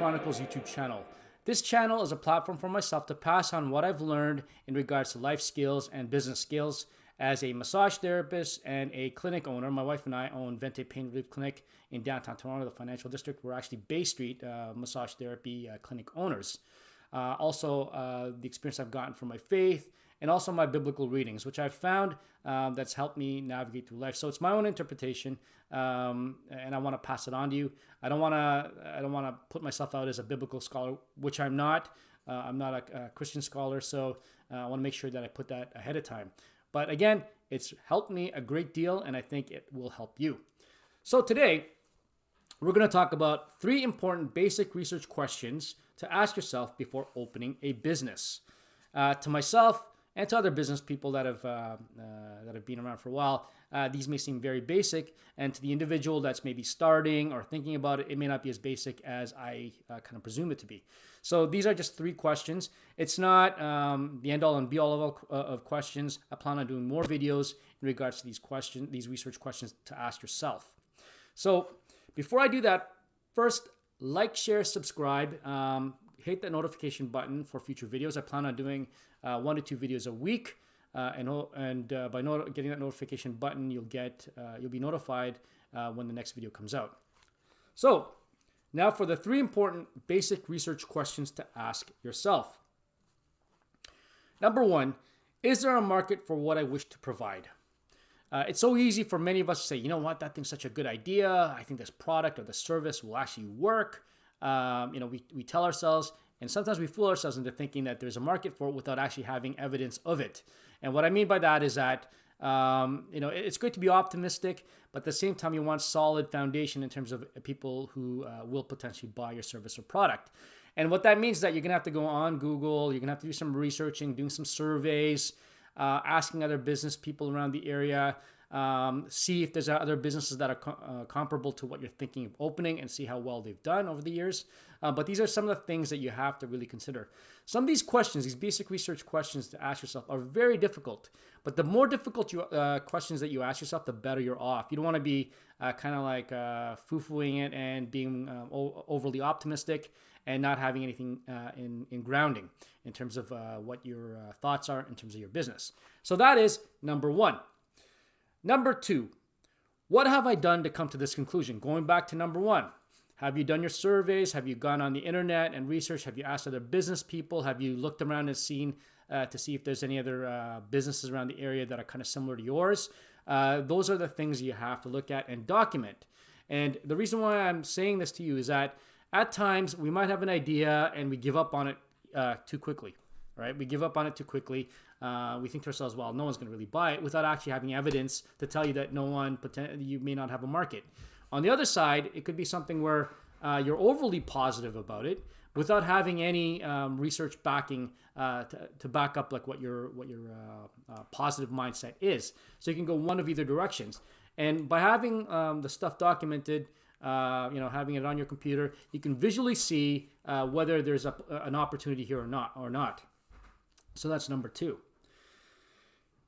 Chronicles YouTube channel. This channel is a platform for myself to pass on what I've learned in regards to life skills and business skills as a massage therapist and a clinic owner. My wife and I own Vente Pain Relief Clinic in downtown Toronto, the financial district. We're actually Bay Street massage therapy clinic owners. Also, the experience I've gotten from my faith and also my biblical readings, which I've found that's helped me navigate through life. So it's my own interpretation, and I want to pass it on to you. I don't want to put myself out as a biblical scholar, which I'm not. I'm not a Christian scholar, so I want to make sure that I put that ahead of time. But again, it's helped me a great deal, and I think it will help you. So today, we're going to talk about 3 important basic research questions to ask yourself before opening a business. To myself and to other business people that have been around for a while, these may seem very basic, and to the individual that's maybe starting or thinking about it, it may not be as basic as I kind of presume it to be. So these are just 3 questions. It's not the end-all and be-all of questions. I plan on doing more videos in regards to these research questions to ask yourself. So before I do that, first, like, share, subscribe. Hit that notification button for future videos. I plan on doing 1 to 2 videos a week, and by getting that notification button, you'll be notified when the next video comes out. So now for the 3 important basic research questions to ask yourself. Number 1, is there a market for what I wish to provide? It's so easy for many of us to say, you know what, that thing's such a good idea. I think this product or the service will actually work. We tell ourselves, and sometimes we fool ourselves into thinking that there's a market for it without actually having evidence of it. And what I mean by that is that, it's great to be optimistic, but at the same time, you want solid foundation in terms of people who will potentially buy your service or product. And what that means is that you're going to have to go on Google, you're going to have to do some researching, doing some surveys, asking other business people around the area, see if there's other businesses that are comparable to what you're thinking of opening, and see how well they've done over the years. But these are some of the things that you have to really consider. Some of these questions, these basic research questions to ask yourself, are very difficult. But the more difficult questions that you ask yourself, the better you're off. You don't want to be kind of like foo-fooing it and being overly optimistic and not having anything in grounding in terms of what your thoughts are in terms of your business. So that is number 1. Number 2, what have I done to come to this conclusion? Going back to number 1, have you done your surveys? Have you gone on the internet and researched? Have you asked other business people? Have you looked around and seen to see if there's any other businesses around the area that are kind of similar to yours? Those are the things you have to look at and document. And the reason why I'm saying this to you is that at times we might have an idea and we give up on it too quickly. Right? We give up on it too quickly. We think to ourselves, well, no one's going to really buy it, without actually having evidence to tell you that you may not have a market. On the other side, it could be something where you're overly positive about it without having any research backing to back up like what your positive mindset is. So you can go one of either directions. And by having the stuff documented, having it on your computer, you can visually see whether there's an opportunity here or not. So that's number 2.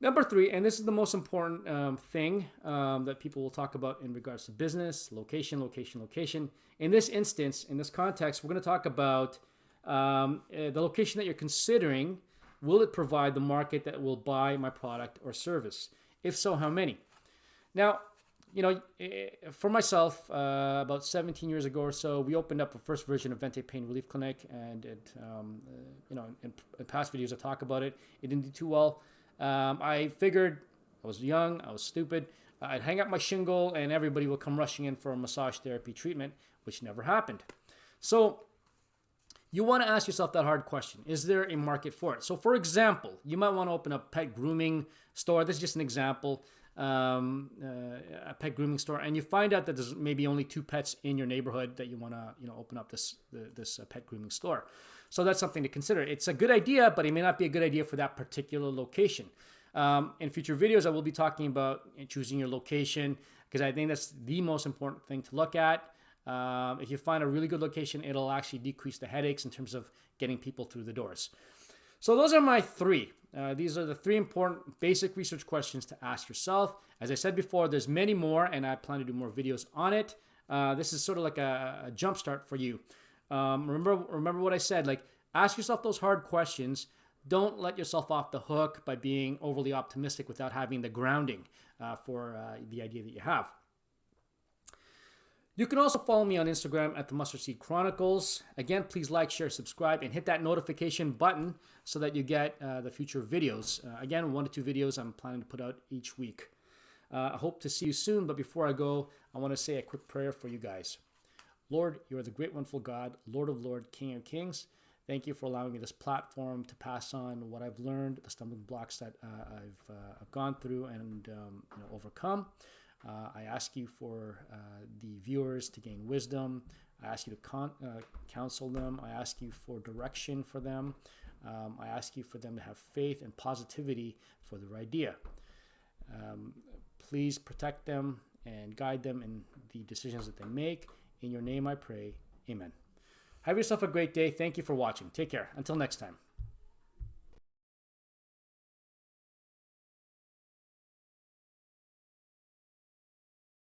Number 3, and this is the most important thing that people will talk about in regards to business, location. In this instance, in this context, we're going to talk about the location that you're considering. Will it provide the market that will buy my product or service? If so, how many? Now, for myself, about 17 years ago or so, we opened up a first version of Vente Pain Relief Clinic, and it, in past videos I talk about it. It didn't do too well. I figured, I was young, I was stupid, I'd hang up my shingle and everybody would come rushing in for a massage therapy treatment, which never happened. So you want to ask yourself that hard question. Is there a market for it? So for example, you might want to open a pet grooming store. This is just an example. A pet grooming store, and you find out that there's maybe only 2 pets in your neighborhood that you want to open up this pet grooming store. So that's something to consider. It's a good idea, but it may not be a good idea for that particular location. In future videos, I will be talking about choosing your location, because I think that's the most important thing to look at. If you find a really good location, it'll actually decrease the headaches in terms of getting people through the doors. So those are my 3. These are the 3 important basic research questions to ask yourself. As I said before, there's many more, and I plan to do more videos on it. This is sort of like a jump start for you. Remember what I said. Like, ask yourself those hard questions. Don't let yourself off the hook by being overly optimistic without having the grounding for the idea that you have. You can also follow me on Instagram at the Mustard Seed Chronicles. Again, please like, share, subscribe, and hit that notification button so that you get the future videos. Again, 1 to 2 videos I'm planning to put out each week. I hope to see you soon, but before I go, I want to say a quick prayer for you guys. Lord, you are the great, wonderful God, Lord of Lords, King of Kings. Thank you for allowing me this platform to pass on what I've learned, the stumbling blocks that I've gone through and overcome. I ask you for the viewers to gain wisdom. I ask you to counsel them. I ask you for direction for them. I ask you for them to have faith and positivity for their idea. Please protect them and guide them in the decisions that they make. In your name I pray. Amen. Have yourself a great day. Thank you for watching. Take care. Until next time.